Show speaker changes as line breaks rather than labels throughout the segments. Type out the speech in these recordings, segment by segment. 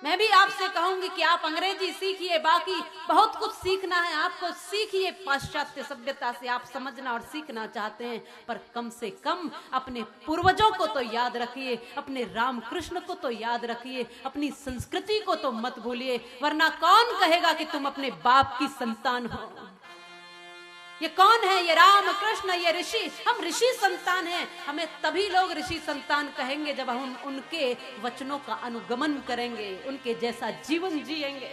मैं भी आपसे कहूंगी कि आप अंग्रेजी सीखिए, बाकी बहुत कुछ सीखना है आपको, सीखिए पाश्चात्य सभ्यता से। आप समझना और सीखना चाहते हैं, पर कम से कम अपने पूर्वजों को तो याद रखिए, अपने रामकृष्ण को तो याद रखिए, अपनी संस्कृति को तो मत भूलिए, वरना कौन कहेगा कि तुम अपने बाप की संतान हो। ये कौन है? ये राम कृष्ण, ये ऋषि। हम ऋषि संतान हैं। हमें तभी लोग ऋषि संतान कहेंगे जब हम उनके वचनों का अनुगमन करेंगे, उनके जैसा जीवन जिएंगे।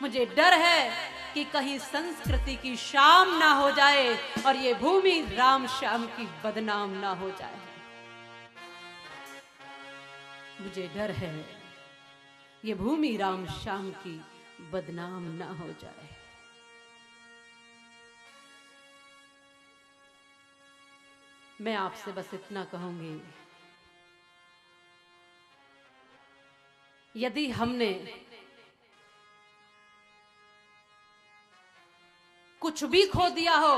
मुझे डर है कि कहीं संस्कृति की शाम ना हो जाए और ये भूमि राम श्याम की बदनाम ना हो जाए। मुझे डर है ये भूमि राम श्याम की बदनाम ना हो जाए। मैं आपसे बस इतना कहूंगी, यदि हमने कुछ भी खो दिया हो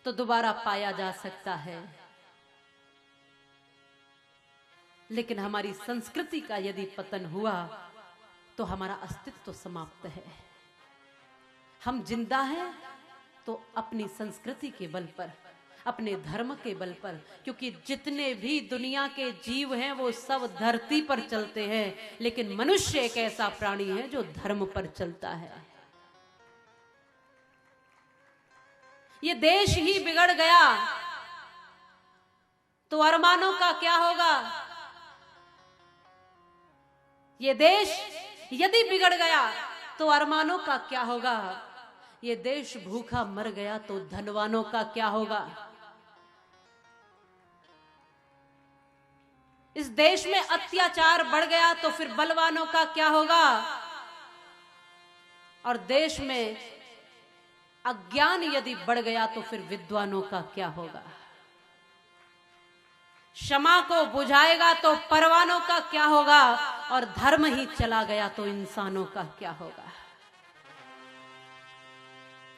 तो दोबारा पाया जा सकता है, लेकिन हमारी संस्कृति का यदि पतन हुआ तो हमारा अस्तित्व समाप्त है। हम जिंदा हैं तो अपनी संस्कृति के बल पर, अपने धर्म के बल पर, क्योंकि जितने भी दुनिया के जीव हैं वो सब धरती पर चलते हैं, लेकिन मनुष्य एक ऐसा प्राणी है जो धर्म पर चलता है। ये देश ही बिगड़ गया तो अरमानों का क्या होगा? ये देश यदि बिगड़ गया तो अरमानों का क्या होगा? ये देश भूखा मर गया तो धनवानों का क्या होगा? इस देश में अत्याचार बढ़ गया तो फिर बलवानों का क्या होगा? और देश में अज्ञान यदि बढ़ गया तो फिर विद्वानों का क्या होगा? क्षमा को बुझाएगा तो परवानों का क्या होगा? और धर्म ही चला गया तो इंसानों का क्या होगा?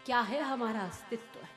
क्या है हमारा अस्तित्व?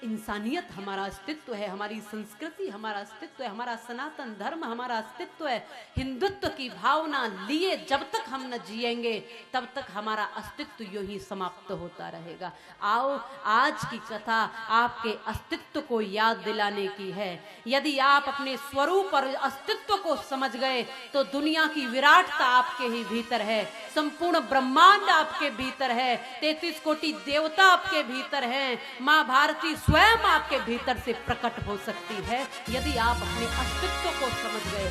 इंसानियत हमारा अस्तित्व है, हमारी संस्कृति हमारा अस्तित्व है, हमारा सनातन धर्म हमारा अस्तित्व है। हिंदुत्व की भावना लिए जब तक हम न जिएंगे तब तक हमारा अस्तित्व यूं ही समाप्त होता रहेगा। आओ, आज की कथा आपके अस्तित्व को याद दिलाने की है। यदि आप अपने स्वरूप और अस्तित्व को समझ गए तो दुनिया की विराटता आपके ही भीतर है, संपूर्ण ब्रह्मांड आपके भीतर है, 33 कोटि देवता आपके भीतर हैं, मां भारती स्वयं आपके भीतर से प्रकट हो सकती है यदि आप अपने अस्तित्व को समझ गए।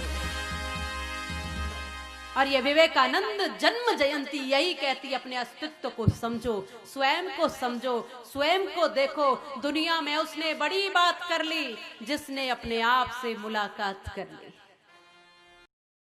और ये विवेकानंद जन्म जयंती यही कहती, अपने अस्तित्व को समझो, स्वयं को समझो, स्वयं को देखो। दुनिया में उसने बड़ी बात कर ली जिसने अपने आप से मुलाकात कर ली।